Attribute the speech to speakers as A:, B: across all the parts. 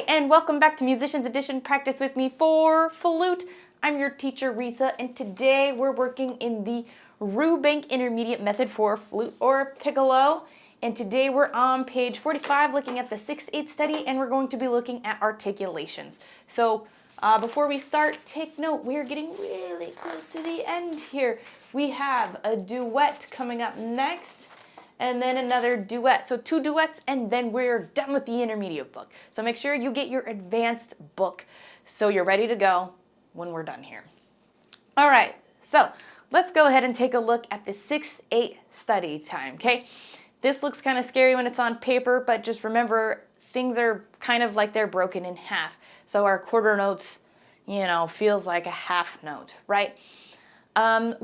A: and welcome back to Musicians Edition Practice with me for Flute. I'm your teacher, Risa, and today we're working in the Rubank Intermediate Method for Flute or Piccolo. And today we're on page 45 looking at the 6/8 study, and we're going to be looking at articulations. So before we start, take note, we're getting really close to the end here. We have a duet coming up next, and then another duet. So 2 duets, and then we're done with the intermediate book. So make sure you get your advanced book so you're ready to go when we're done here. All right, so let's go ahead and take a look at the 6/8 study time, okay? This looks kind of scary when it's on paper, but just remember, things are kind of like they're broken in half. So our quarter notes, feels like a half note, right? I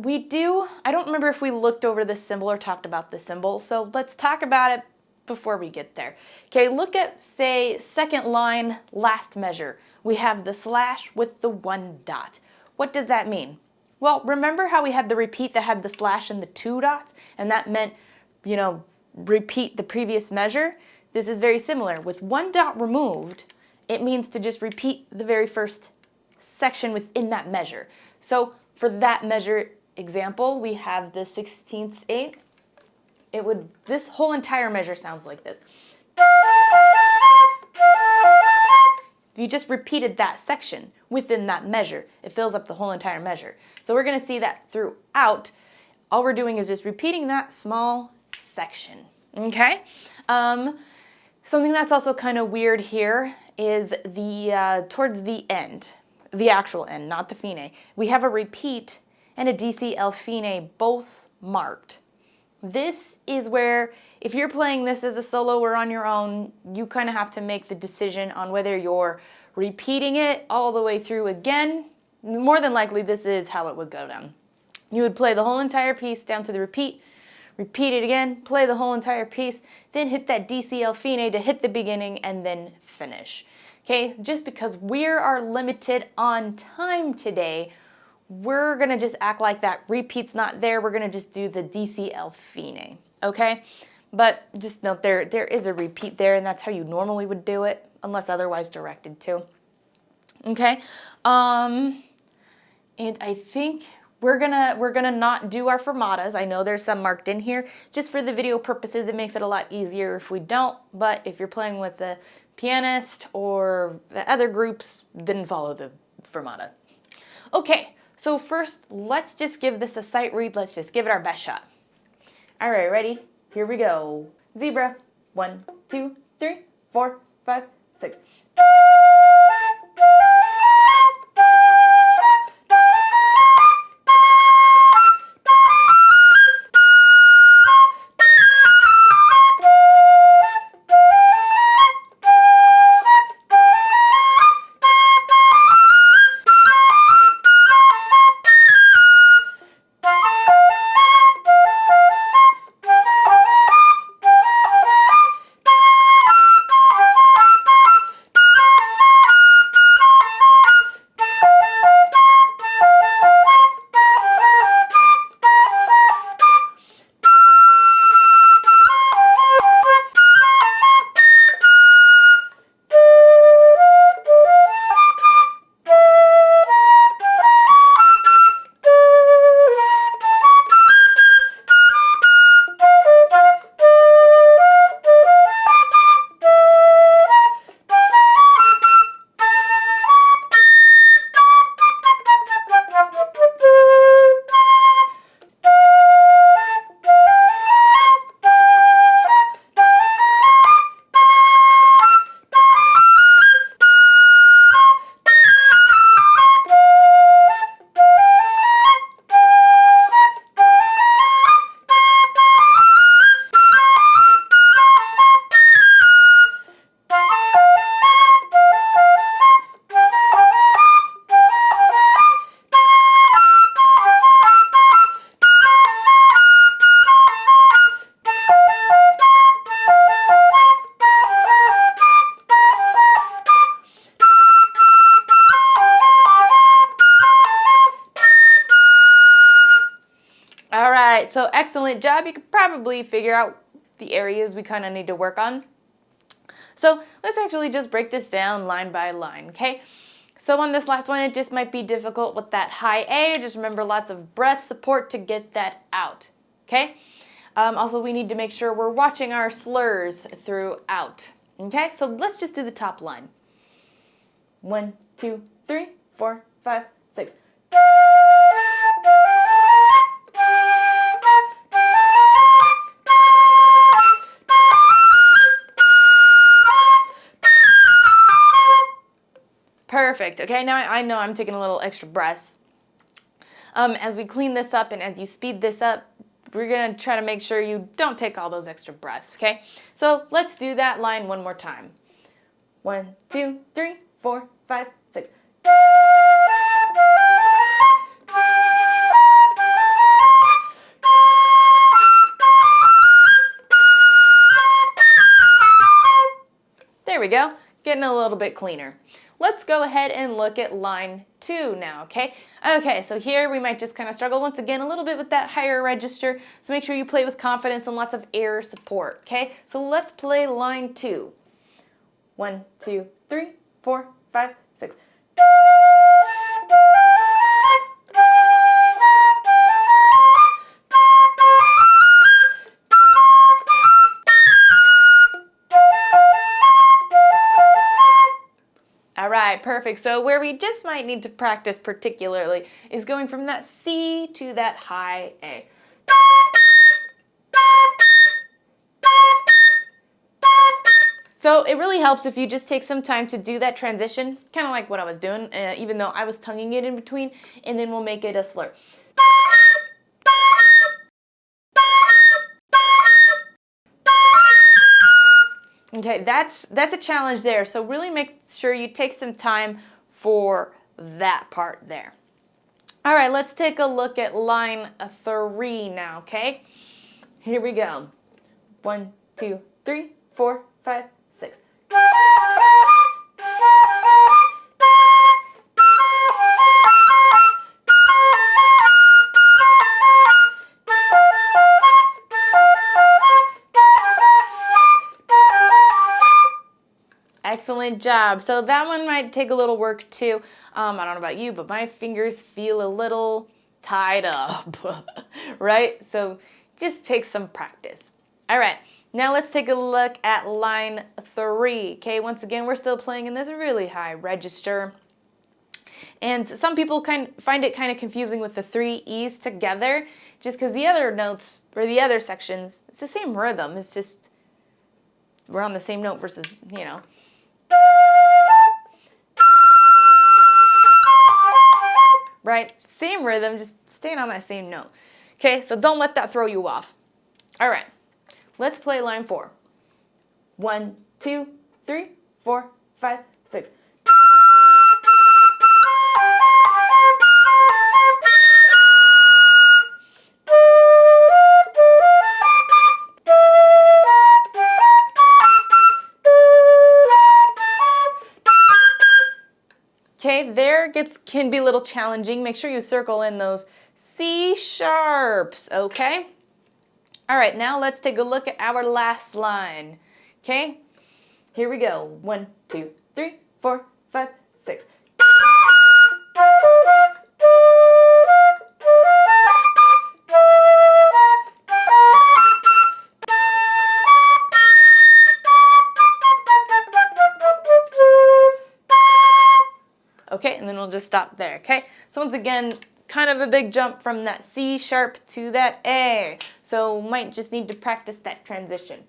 A: don't remember if we looked over the symbol or talked about the symbol, so let's talk about it before we get there. Okay, look at, say, second line, last measure. We have the slash with the 1 dot. What does that mean? Well, remember how we had the repeat that had the slash and the 2 dots, and that meant, repeat the previous measure? This is very similar. With 1 dot removed, it means to just repeat the very first section within that measure. So for that measure example, we have the 16th 8. This whole entire measure sounds like this. If you just repeated that section within that measure, it fills up the whole entire measure. So we're going to see that throughout. All we're doing is just repeating that small section, okay? Something that's also kind of weird here is towards the end, the actual end, not the fine. We have a repeat and a DCL fine both marked. This is where, if you're playing this as a solo or on your own, you kind of have to make the decision on whether you're repeating it all the way through again. More than likely, this is how it would go down. You would play the whole entire piece down to the repeat it again, play the whole entire piece, then hit that DCL fine to hit the beginning, and then finish. Okay, just because we are limited on time today, we're gonna just act like that repeat's not there. We're gonna just do the DCL fine, okay? But just note there is a repeat there, and that's how you normally would do it, unless otherwise directed to. Okay, and I think we're gonna not do our fermatas. I know there's some marked in here. Just for the video purposes, it makes it a lot easier if we don't. But if you're playing with the pianist or the other groups, then follow the fermata. Okay, so first, let's just give this a sight read. Let's just give it our best shot. All right, ready? Here we go. Zebra. 1, 2, 3, 4, 5, 6. All right, so excellent job. You could probably figure out the areas we kind of need to work on. So let's actually just break this down line by line, okay? So on this last one, it just might be difficult with that high A. Just remember lots of breath support to get that out, okay? Also, we need to make sure we're watching our slurs throughout, okay? So let's just do the top line. 1, 2, 3, 4, 5, 6. Perfect. Okay, now I know I'm taking a little extra breaths. As we clean this up and as you speed this up, we're going to try to make sure you don't take all those extra breaths, okay? So let's do that line one more time. 1, 2, 3, 4, 5, 6. There we go. Getting a little bit cleaner. Let's go ahead and look at line 2 now, okay? Okay, so here we might just kind of struggle once again a little bit with that higher register, so make sure you play with confidence and lots of air support, okay? So let's play line 2. 1, 2, 3, 4, 5, 6. All right, perfect. So where we just might need to practice particularly is going from that C to that high A. So it really helps if you just take some time to do that transition, kind of like what I was doing, even though I was tonguing it in between, and then we'll make it a slur. Okay, that's a challenge there. So really make sure you take some time for that part there. All right, let's take a look at line 3 now, okay? Here we go. 1, 2, 3, 4, 5, 6. Excellent job. So that one might take a little work too. I don't know about you, but my fingers feel a little tied up, right? So just take some practice. All right, now let's take a look at line 3. Okay, once again, we're still playing in this really high register. And some people find it kind of confusing with the 3 E's together, just because the other notes, or the other sections, it's the same rhythm. It's just, we're on the same note versus, you know. Right? Same rhythm, just staying on that same note. Okay, so don't let that throw you off. All right, let's play line 4. 1, 2, 3, 4, 5, 6. Okay, there can be a little challenging. Make sure you circle in those C sharps, okay? All right, now let's take a look at our last line, okay? Here we go. 1, 2, 3, 4, 5, 6. Okay, and then we'll just stop there, okay? So once again, kind of a big jump from that C sharp to that A. So might just need to practice that transition.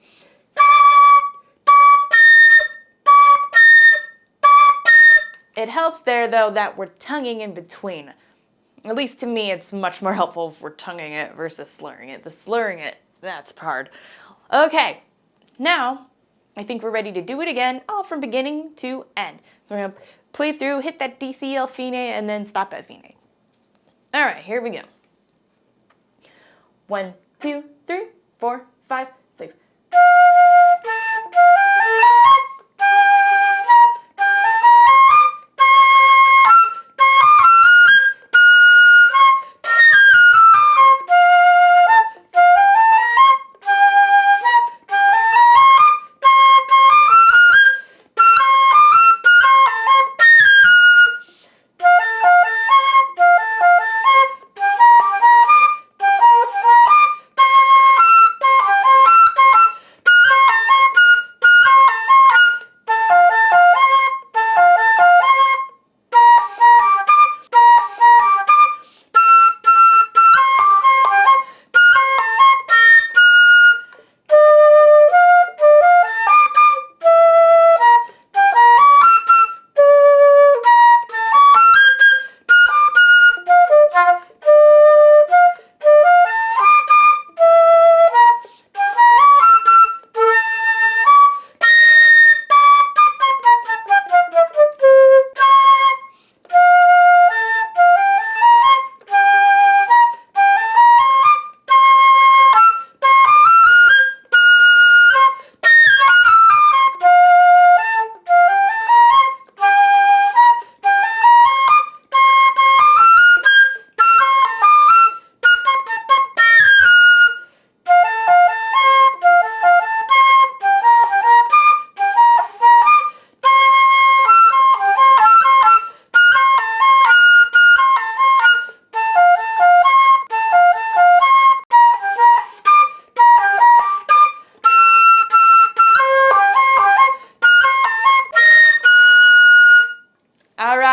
A: It helps there, though, that we're tonguing in between. At least to me, it's much more helpful if we're tonguing it versus slurring it. The slurring it, that's hard. Okay, now I think we're ready to do it again, all from beginning to end. So we're going to play through, hit that DCL fine, and then stop at fine. All right, here we go. 1, 2, 3, 4, 5, 6.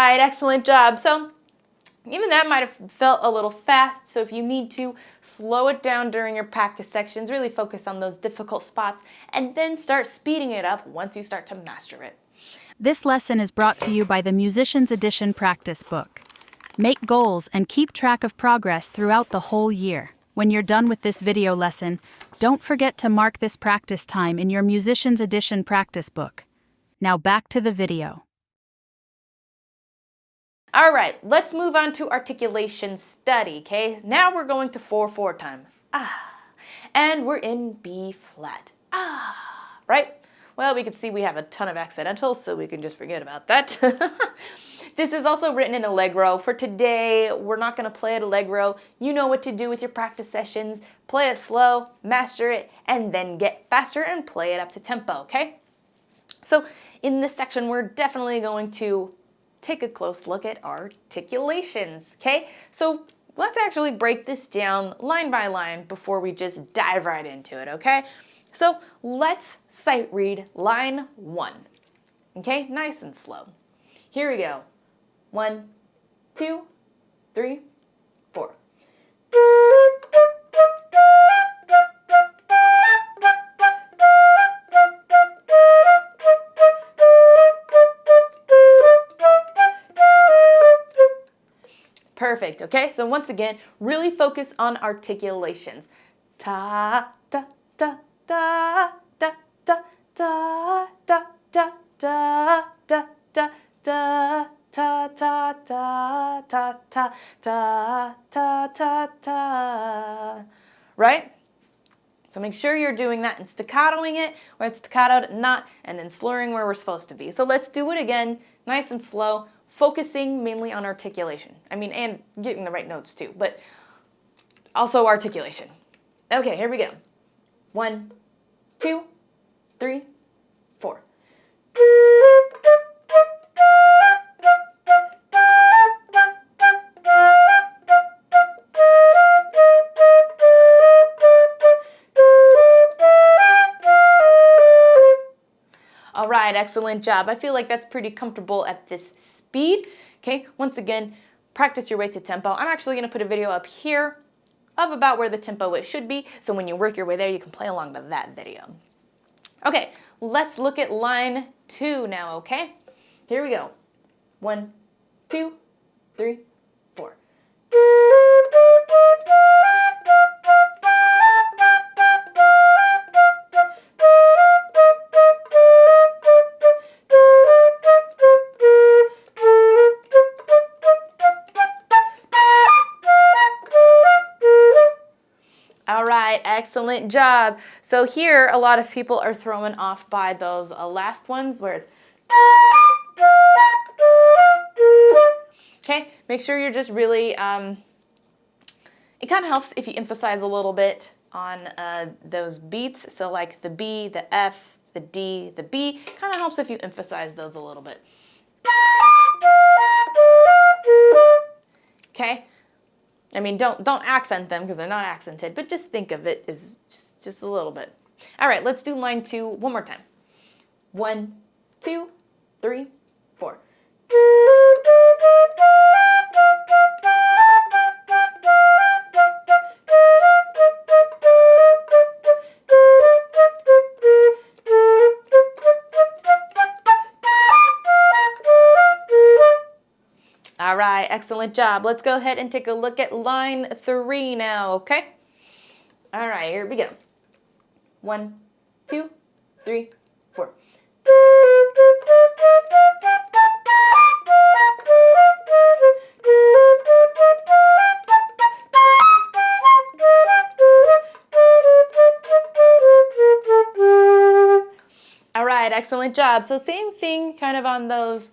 A: right, excellent job. So even that might have felt a little fast, so if you need to, slow it down during your practice sections, really focus on those difficult spots, and then start speeding it up once you start to master it.
B: This lesson is brought to you by the Musician's Edition practice book. Make goals and keep track of progress throughout the whole year. When you're done with this video lesson, don't forget to mark this practice time in your Musician's Edition practice book. Now back to the video.
A: All right, let's move on to articulation study, okay? Now we're going to 4/4 time. And we're in B flat. Right? Well, we can see we have a ton of accidentals, so we can just forget about that. This is also written in Allegro. For today, we're not going to play it Allegro. You know what to do with your practice sessions. Play it slow, master it, and then get faster and play it up to tempo, okay? So in this section, we're definitely going to take a close look at articulations, okay? So let's actually break this down line by line before we just dive right into it, okay? So let's sight read line 1, okay? Nice and slow. Here we go. 1, 2, 3, 4. Perfect, okay? So once again, really focus on articulations. Ta, da, da, da, da, da, da, da, da, da, da, da, da, ta, ta, ta, ta, ta, ta, ta, ta, ta. Right? So make sure you're doing that and staccatoing it where it's staccatoed, not, and then slurring where we're supposed to be. So let's do it again, nice and slow, focusing mainly on articulation. I mean, and getting the right notes too, but also articulation. Okay, here we go. 1, 2, 3, 4. All right, excellent job. I feel like that's pretty comfortable at this speed. Okay, once again, practice your way to tempo. I'm actually going to put a video up here of about where the tempo it should be, so when you work your way there, you can play along with that video. Okay, let's look at line 2 now, okay? Here we go. 1, 2, 3, 4. All right, excellent job. So here, a lot of people are thrown off by those last ones where it's okay, make sure you're just really, it kind of helps if you emphasize a little bit on those beats. So like the B, the F, the D, the B, kind of helps if you emphasize those a little bit. Okay? I mean, don't accent them because they're not accented, but just think of it as just a little bit. All right, let's do line 2 one more time. 1, 2, 3, 4. All right, excellent job. Let's go ahead and take a look at line 3 now, okay? All right, here we go. 1, 2, 3, 4. All right, excellent job. So same thing kind of on those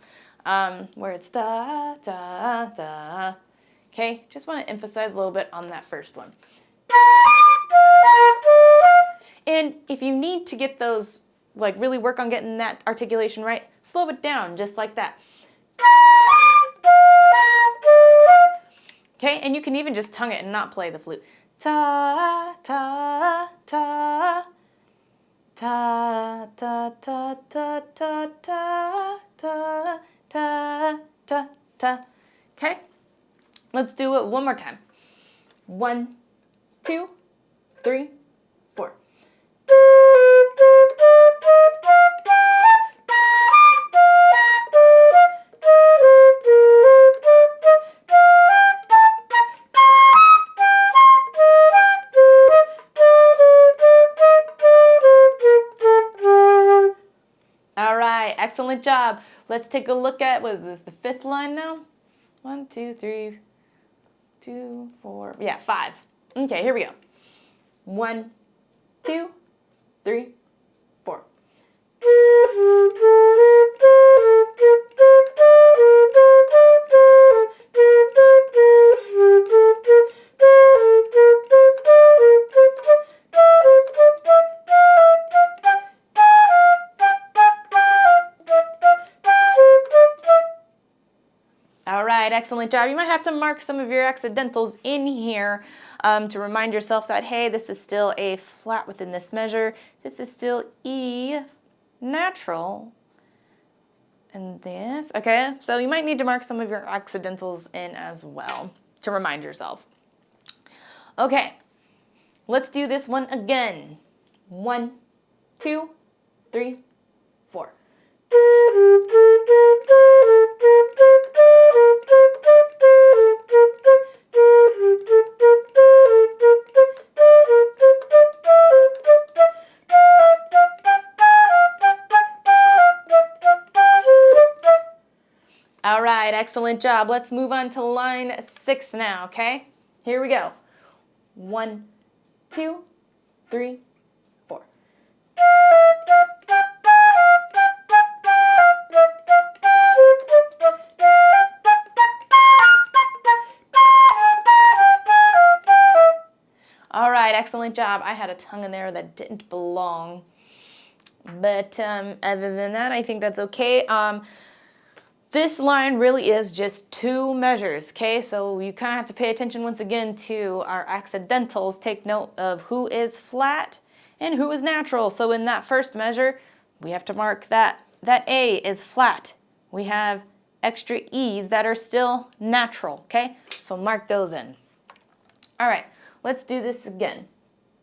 A: where it's da, da, da. Okay, just want to emphasize a little bit on that first one. And if you need to get those, like really work on getting that articulation right, slow it down just like that. Okay, and you can even just tongue it and not play the flute. Ta, ta, ta. Ta, ta, ta, ta, ta, ta, ta, ta, ta, ta. Okay? Let's do it one more time. 1, 2, 3, 4. All right, excellent job. Let's take a look at, what is this, the 5th line now? 1, 2, 3, 2, 4, yeah, 5. Okay, here we go. 1, 2, 3, 4. All right, excellent job. You might have to mark some of your accidentals in here to remind yourself that, hey, this is still a flat within this measure. This is still E natural. And this, okay? So you might need to mark some of your accidentals in as well to remind yourself. Okay, let's do this one again. 1, 2, 3, 4. All right, excellent job. Let's move on to line 6 now, okay? Here we go. 1, 2, 3, 4. All right, excellent job. I had a tongue in there that didn't belong. But other than that, I think that's okay. This line really is just 2 measures, okay? So you kind of have to pay attention once again to our accidentals. Take note of who is flat and who is natural. So in that first measure, we have to mark that A is flat. We have extra E's that are still natural, okay? So mark those in. All right, let's do this again.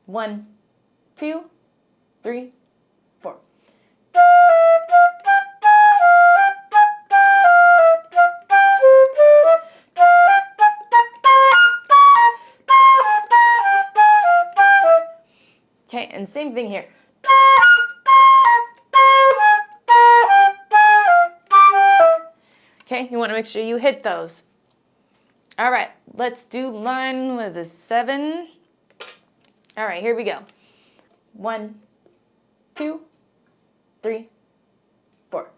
A: 1, 2, 3, 4. Okay, and same thing here. Okay, you want to make sure you hit those. All right, let's do line, what is this, 7? All right, here we go. 1, 2, 3, 4.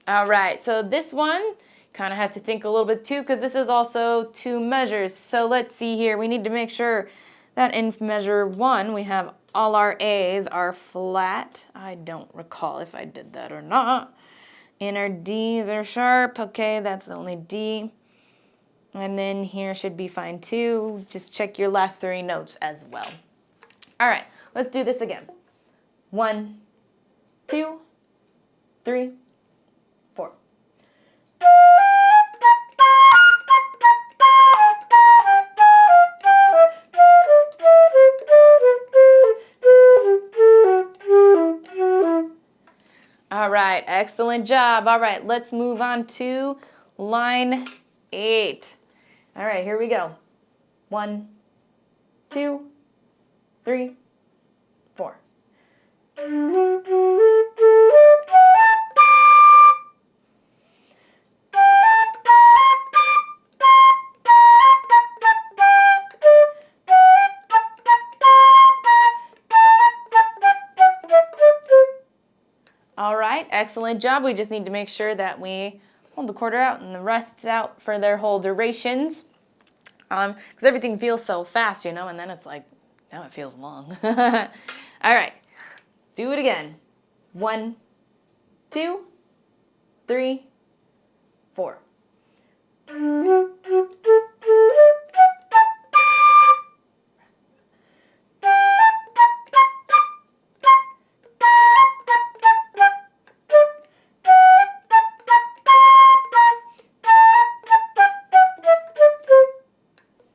A: All right, so this one, kind of have to think a little bit too, because this is also 2 measures. So let's see here. We need to make sure that in measure 1, we have all our A's are flat. I don't recall if I did that or not. And our D's are sharp. Okay, that's the only D. And then here should be fine too. Just check your last 3 notes as well. All right, let's do this again. 1, 2, 3, 4. All right, excellent job. All right, let's move on to line 8. All right, here we go. 1, 2, 3, 4. All right, excellent job. We just need to make sure that we hold the quarter out and the rest's out for their whole durations. Because everything feels so fast, you know, and then it's like, now it feels long. All right, do it again. 1, 2, 3, 4.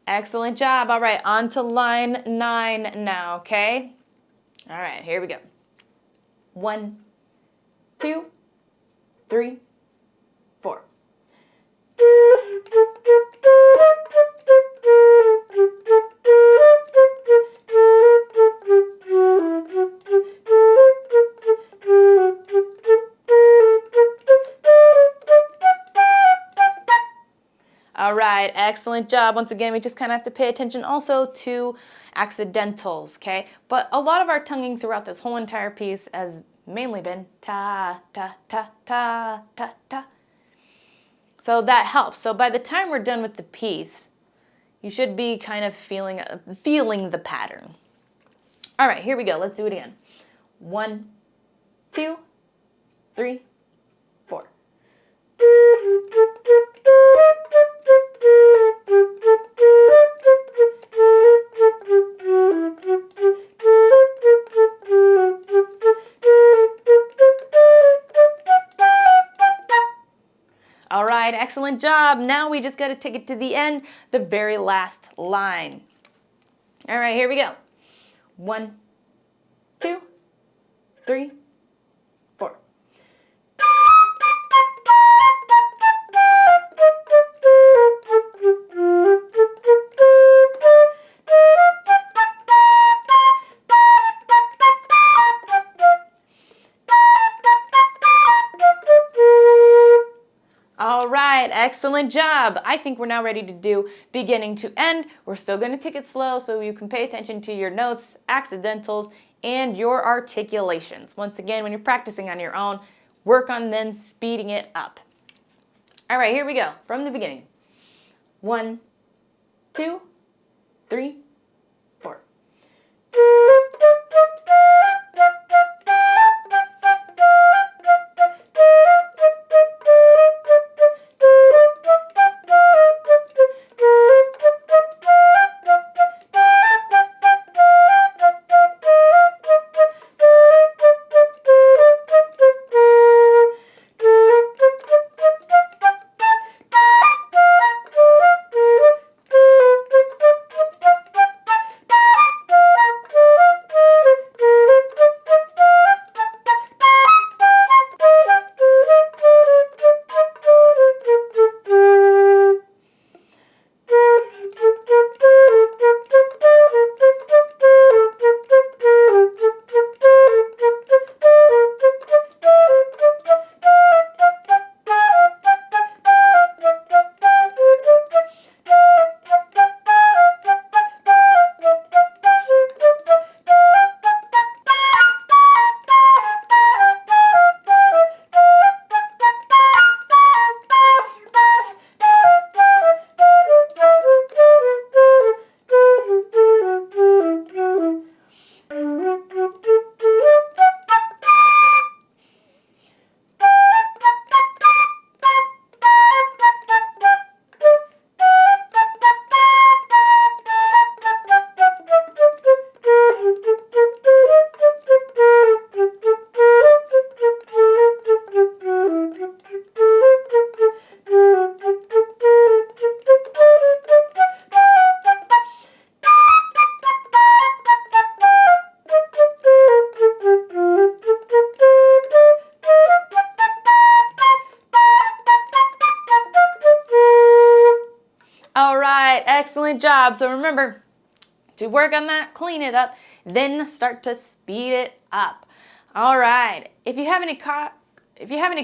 A: Excellent job. All right, on to line 9 now, okay? All right, here we go. 1, 2, 3, 4. All right, excellent job. Once again, we just kind of have to pay attention also to accidentals, okay? But a lot of our tonguing throughout this whole entire piece has mainly been ta, ta, ta, ta, ta, ta. So that helps. So by the time we're done with the piece, you should be kind of feeling the pattern. All right, here we go. Let's do it again. 1, 2, 3, 4. All right, excellent job. Now we just got to take it to the end, the very last line. All right, here we go. 1, 2, 3, 4. All right, excellent job. I think we're now ready to do beginning to end. We're still going to take it slow so you can pay attention to your notes, accidentals, and your articulations. Once again, when you're practicing on your own, work on then speeding it up. All right, here we go. From the beginning. 1, 2, 3, 4. All right, excellent job. So remember to work on that, clean it up, then start to speed it up. All right, if you have any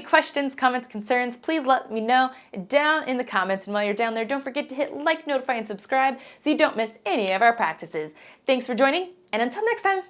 A: questions, comments, concerns, please let me know down in the comments. And while you're down there, don't forget to hit like, notify, and subscribe so you don't miss any of our practices. Thanks for joining, and until next time.